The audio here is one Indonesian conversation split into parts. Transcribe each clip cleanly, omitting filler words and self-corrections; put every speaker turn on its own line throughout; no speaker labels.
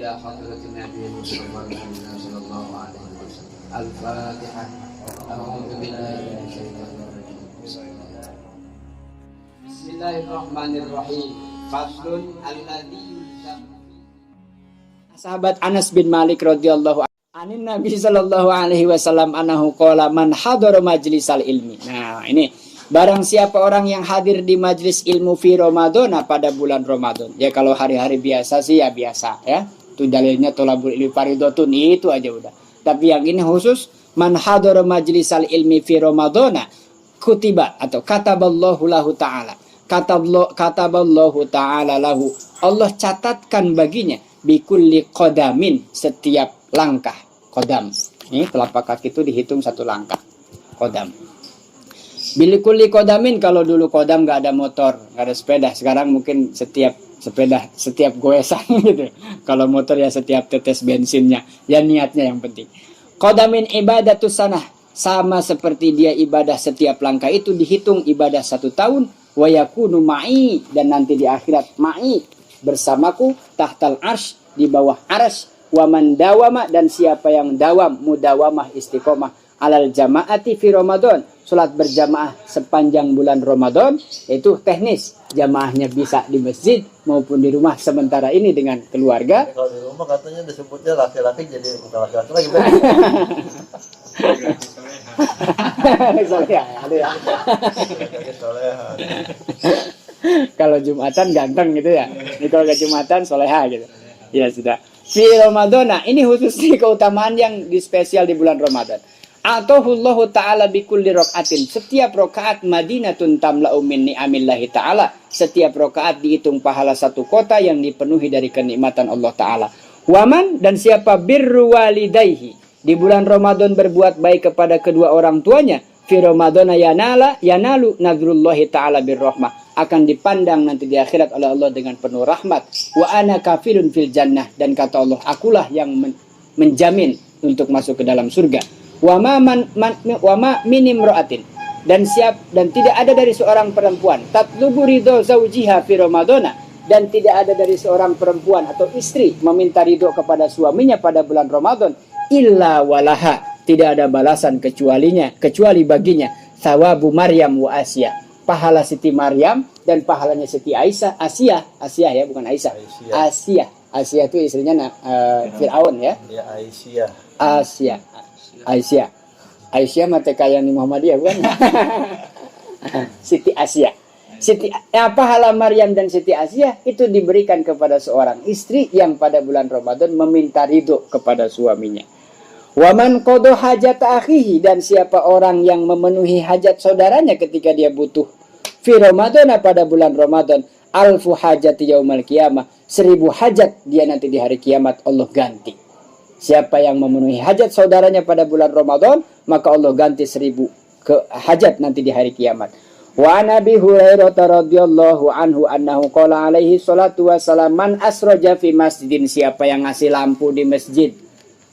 إلى حضرة النبي صلى الله عليه وسلم. الفاتحة. أعوذ بالله من الشيطان الرجيم. بسم الله الرحمن الرحيم. فصل الذي
Sahabat Anas bin Malik radhiyallahu anhu, anin Nabi sallallahu alaihi wasallam annahu qala man hadara majlisal ilmi. Nah, ini barang siapa orang yang hadir di majlis ilmu fi Ramadan pada bulan Ramadan. Ya kalau hari-hari biasa sih ya biasa ya. Itu dalilnya tolabul ilmi fardhatun, itu aja udah. Tapi yang ini khusus man hadara majlisal ilmi fi Ramadan kutiba atau kataballahu lahu ta'ala. Kataballahu ta'ala lahu. Allah catatkan baginya bikulli qadamin, setiap langkah. Qadam, ini telapak kaki itu dihitung satu langkah. Qadam. Bikulli qadamin, kalau dulu qadam nggak ada motor, nggak ada sepeda. Sekarang mungkin setiap sepeda, setiap goesan gitu. Kalau motor ya setiap tetes bensinnya. Ya niatnya yang penting. Qadamin ibadatus sanah, sama seperti dia ibadah setiap langkah itu dihitung ibadah 1 tahun. Wa yakunu ma'i, dan nanti di akhirat ma'i, bersamaku, tahtal arsh, di bawah arsh. Wa man dawama, dan siapa yang dawam, mudawamah istiqomah alal jamaati fi Ramadan, salat berjamaah sepanjang bulan Ramadan. Itu teknis, jamaahnya bisa di masjid maupun di rumah sementara ini dengan keluarga.
Kalau di rumah katanya disebutnya laki-laki, jadi bukan laki-laki lagi.
Kalau Jumatan ganteng gitu ya. Ini kalau gak Jumatan soleha gitu. Ya sudah. Fi Ramadan, ini khusus keutamaan yang spesial di bulan Ramadan. Atahullahu ta'ala bikulli rokaatin. Setiap rokaat madinatun tamla'u min ni'amillahi ta'ala. Setiap rokaat dihitung pahala 1 kota yang dipenuhi dari kenikmatan Allah Ta'ala. Waman, dan siapa birru walidayhi, di bulan Ramadan berbuat baik kepada kedua orang tuanya. Fi Ramadana yanalu nadrullahi ta'ala birrahmah, akan dipandang nanti di akhirat oleh Allah dengan penuh rahmat. Wa ana kafilun fil jannah, dan kata Allah, akulah yang menjamin untuk masuk ke dalam surga. Wa ma minim ro'atin, dan tidak ada dari seorang perempuan tatlubu ridho zaujiha fi Ramadana, dan tidak ada dari seorang perempuan atau istri meminta ridho kepada suaminya pada bulan Ramadan, illa walaha, tidak ada balasan kecuali baginya thawabu Maryam wa Asia, pahala Siti Maryam dan pahalanya Siti Asia ya, bukan Aisyah. Asia itu istrinya Fir'aun ya.
Ya,
Aisyah mata kayak di Muhammadiyah bukan? Siti Asia. Pahala Maryam dan Siti Asia itu diberikan kepada seorang istri yang pada bulan Ramadan meminta ridho kepada suaminya. Waman qada hajat akhihi, dan siapa orang yang memenuhi hajat saudaranya ketika dia butuh fi Ramadan pada bulan Ramadan, alfu hajati yaumal qiyamah, 1000 hajat dia nanti di hari kiamat Allah ganti. Siapa yang memenuhi hajat saudaranya pada bulan Ramadan, maka Allah ganti 1000 hajat nanti di hari kiamat. Wa Nabi Hurairah radhiyallahu anhu annahu qala alaihi salatu wassalam, man asraja fi masjidin, siapa yang ngasih lampu di masjid,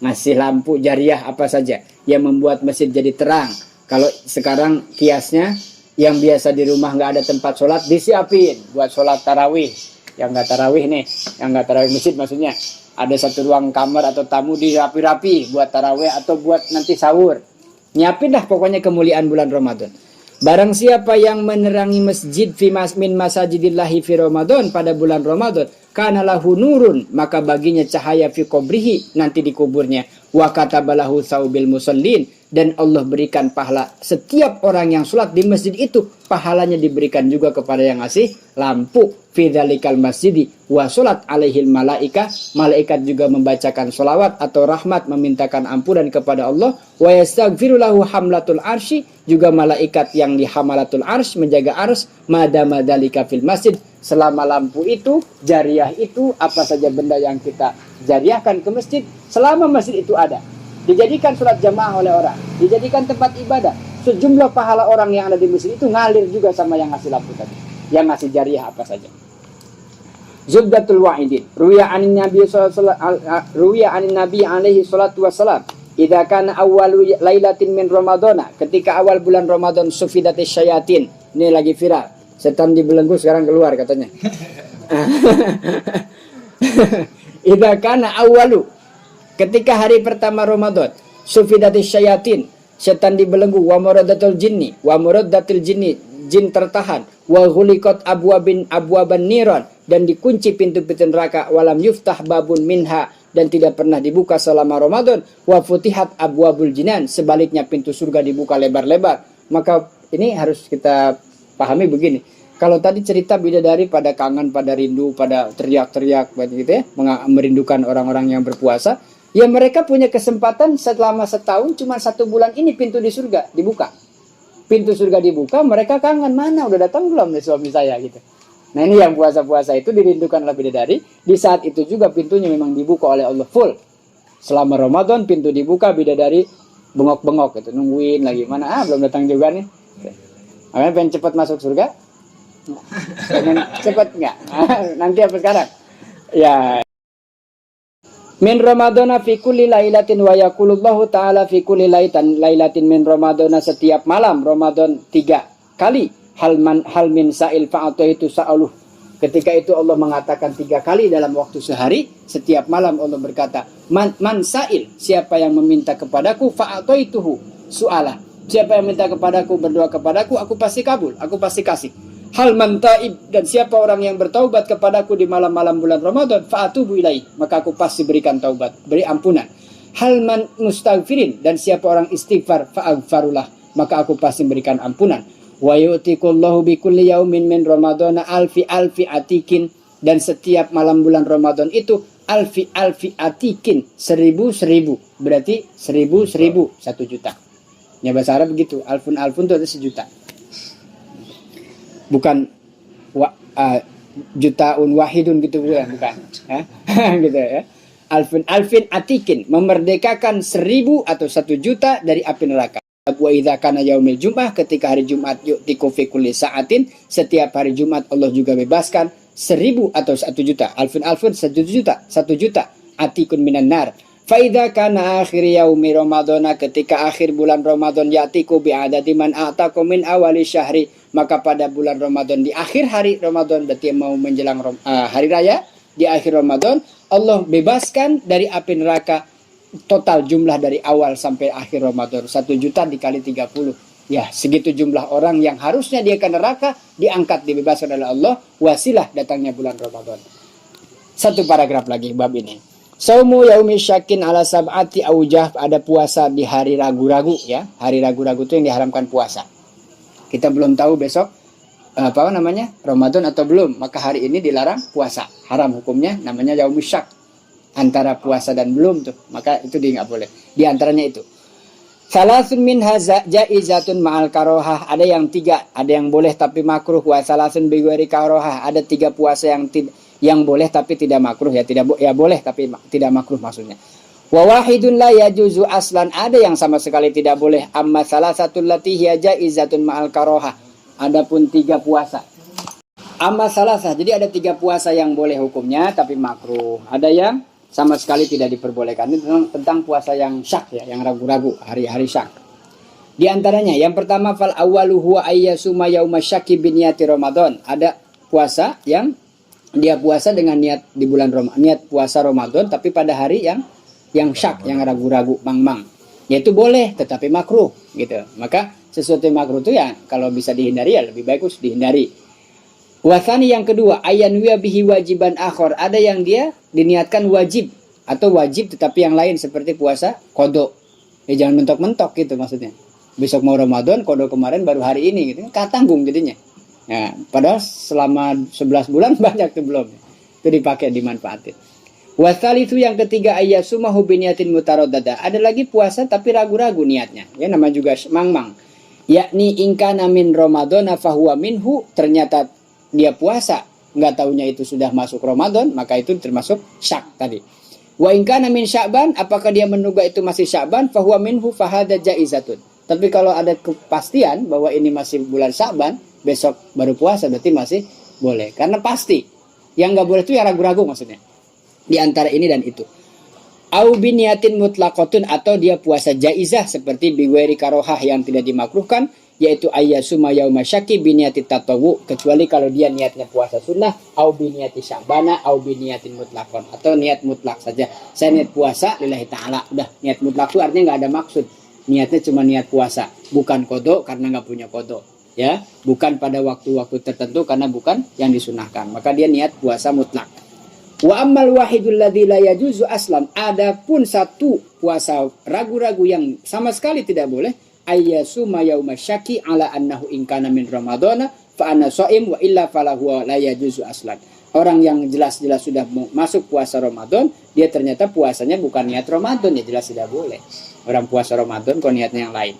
ngasih lampu jariah apa saja yang membuat masjid jadi terang. Kalau sekarang kiasnya yang biasa di rumah nggak ada tempat sholat, disiapin buat sholat tarawih. Yang nggak tarawih nih, yang nggak tarawih masjid maksudnya, ada satu ruang kamar atau tamu dirapi-rapi buat tarawih atau buat nanti sahur. Nyiapin dah pokoknya kemuliaan bulan Ramadan. Barang siapa yang menerangi masjid min masajidillahi fi Ramadan pada bulan Ramadan, kana lahu nurun, maka baginya cahaya fi kubrihi, nanti di kuburnya. Wa katabalahu saubil musallin, dan Allah berikan pahala setiap orang yang sholat di masjid itu, pahalanya diberikan juga kepada yang ngasih lampu. Fi dzalikal masjidi wa sholat alaihil malaika, malaikat juga membacakan sholawat atau rahmat, memintakan ampunan kepada Allah. Wa yastaghfiru lahu hamlatul arsy, juga malaikat yang di hamalatul arsy, menjaga arsy, madama dzalika fil masjid, selama lampu itu, jariah itu, apa saja benda yang kita jariahkan ke masjid, selama masjid itu ada, dijadikan sholat jamaah oleh orang, dijadikan tempat ibadah, sejumlah pahala orang yang ada di masjid itu ngalir juga sama yang ngasih lampu tadi, yang ngasih jariah apa saja. Zubdatul wa'idin, ruwiya anin nabi alaihi salatu wassalam, idza kana awwalu lailatin min ramadhana, ketika awal bulan Ramadan, sufidatis syayatin, ini lagi viral, setan dibelenggu sekarang keluar katanya. Idza kana awwalu, ketika hari pertama Ramadan, sufidatis syayatin, setan dibelenggu, wa muradatul jinni, jin tertahan, wa ghuliqat abwaban niran, dan dikunci pintu-pintu neraka, walam yuftah babun minha, dan tidak pernah dibuka selama Ramadan, wa futihat abwabul jinan, sebaliknya pintu surga dibuka lebar-lebar. Maka ini harus kita pahami begini. Kalau tadi cerita bidadari pada kangen, pada rindu, pada teriak-teriak gitu ya, merindukan orang-orang yang berpuasa, ya mereka punya kesempatan selama setahun, cuma 1 bulan ini pintu di surga dibuka. Pintu surga dibuka, mereka kangen, mana udah datang belum nih suami saya gitu. Nah ini yang puasa-puasa itu dirindukan oleh bidadari. Di saat itu juga pintunya memang dibuka oleh Allah full. Selama Ramadan pintu dibuka, bidadari bengok-bengok gitu, nungguin lagi, mana belum datang juga nih. Makanya pengen cepat masuk surga. Pengen cepat nggak? Nanti apa sekarang? Ya. Min Ramadana fi kulli lailatin wa yaqulullahu ta'ala fi kulli lailatin min Ramadana, setiap malam Ramadan 3 kali. Hal min sa'il fa'ataitu sa'aluh. Ketika itu Allah mengatakan 3 kali dalam waktu sehari. Setiap malam Allah berkata, man sa'il, siapa yang meminta kepadaku, fa'ataituhu su'alah. Siapa yang minta kepadaku, berdoa kepadaku, aku pasti kabul, aku pasti kasih. Hal man ta'ib, dan siapa orang yang bertaubat kepadaku di malam-malam bulan Ramadan, fa'atubu ilaih, maka aku pasti berikan taubat, beri ampunan. Hal man mustaghfirin, dan siapa orang istighfar, fa'aghfarulah, maka aku pasti berikan ampunan. Wa yu'tikullahu bi kulli yaumin min Ramadana alfi atikin, dan setiap malam bulan Ramadan itu alfi atikin, 1000, berarti 1000, 1 juta. Ya bahasa Arab begitu, alfun itu ada 1 juta. Bukan jutaun wahidun gitu bukan. Gitu ya. Alfin atikin, memerdekakan 1000 atau 1 juta dari api neraka. Wa idza kana yaumil Jum'ah, ketika hari Jumat, yu'tiku fi kulli sa'atin, setiap hari Jumat Allah juga bebaskan 1000 atau 1 juta. Alfun 1 juta atikun minan nar. Fa idza kana akhir yaumi Ramadana, ketika akhir bulan Ramadan, ya'tiku bi adadi man a'taku min awali syahri, maka pada bulan Ramadan, di akhir hari Ramadan, berarti mau menjelang hari raya, di akhir Ramadan Allah bebaskan dari api neraka total jumlah dari awal sampai akhir Ramadan 1 juta dikali 30. Ya, segitu jumlah orang yang harusnya dia ke neraka diangkat, dibebaskan oleh Allah, wasilah datangnya bulan Ramadan. 1 paragraf lagi bab ini. Saumu yaumi syakin ala sab'ati aujah, ada puasa di hari ragu-ragu ya. Hari ragu-ragu itu yang diharamkan puasa. Kita belum tahu besok Ramadan atau belum, maka hari ini dilarang puasa. Haram hukumnya, namanya yaumi syak. Antara puasa dan belum tuh, maka itu dia nggak boleh. Di antaranya itu salasun min haza jaizatun ma'al karohah, ada yang 3, ada yang boleh tapi makruh. Wa salasun bi ghairi karohah, ada 3 puasa yang boleh tapi tidak makruh ya, boleh tapi tidak makruh maksudnya. Wa wahidun la yajuzu aslan, ada yang sama sekali tidak boleh. Amma salasatul lati hiya jaizatun ma'al karohah, adapun 3 puasa. Amma salasah, jadi ada 3 puasa yang boleh hukumnya tapi makruh. Ada yang sama sekali tidak diperbolehkan. Ini tentang puasa yang syak ya, yang ragu-ragu, hari-hari syak. Di antaranya yang pertama, fal awwalu huwa ayyasuma yauma syakki bi niyati Ramadan. Ada puasa yang dia puasa dengan niat di bulan Ramadan, niat puasa Ramadan tapi pada hari yang syak, yang ragu-ragu, mang-mang. Yaitu boleh tetapi makruh gitu. Maka sesuatu yang makruh itu ya kalau bisa dihindari ya lebih bagus dihindari. Wasani yang kedua, ayanwiya bihi wajiban akhor, ada yang dia diniatkan wajib atau wajib tetapi yang lain seperti puasa kodok. Jangan mentok-mentok gitu maksudnya. Besok mau Ramadan, kodok kemarin baru hari ini gitu, tanggung jadinya. Nah, padahal selama 11 bulan banyak tuh belum. Itu dipakai, dimanfaatin. Wasali itu yang ketiga, ayyasumahu biniyatin mutaradada. Ada lagi puasa tapi ragu-ragu niatnya. Ya nama juga mang-mang. Yakni ingkana min Ramadana fahuwa minhu, ternyata dia puasa, nggak taunya itu sudah masuk Ramadan, maka itu termasuk syak tadi. Wa in kana min Sya'ban, apakah dia menduga itu masih Sya'ban, fa huwa minhu fa hadza jaizatun. Tapi kalau ada kepastian bahwa ini masih bulan Sya'ban, besok baru puasa, berarti masih boleh. Karena pasti. Yang nggak boleh itu yang ragu-ragu maksudnya. Di antara ini dan itu. Au biniyatin mutlaqatun, atau dia puasa jaizah seperti bi ghairi karohah yang tidak dimakruhkan, yaitu ayyasuma yauma syaki biniyati tatawwu, kecuali kalau dia niatnya puasa sunnah, au biniyati sya'bana au biniyatin mutlaqon, atau niat mutlak saja. Saya niat puasa lillahi taala, udah niat mutlak itu artinya nggak ada maksud. Niatnya cuma niat puasa, bukan kodok karena nggak punya kodok, ya, bukan pada waktu-waktu tertentu karena bukan yang disunahkan. Maka dia niat puasa mutlak. Wa ammal wahidul ladzi la yajuzu aslan, adapun satu puasa ragu-ragu yang sama sekali tidak boleh, ayyasuma yauma syaki ala annahu in kana min ramadhana fa ana shaim wa illa falahu la yajuzu aslan. Orang yang jelas-jelas sudah masuk puasa Ramadan, dia ternyata puasanya bukan niat Ramadan, ya jelas tidak boleh. Orang puasa Ramadan kok niatnya yang lain.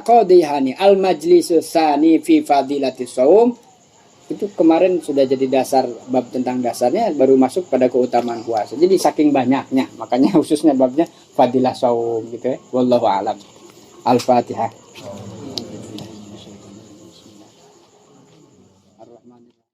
Qadihani al majlisus sani fi fadilatis shaum. Itu kemarin sudah jadi dasar bab tentang dasarnya, baru masuk pada keutamaan puasa. Jadi saking banyaknya, makanya khususnya babnya fadilah shaum gitu ya. Wallahu a'lam. Al-Fatihah.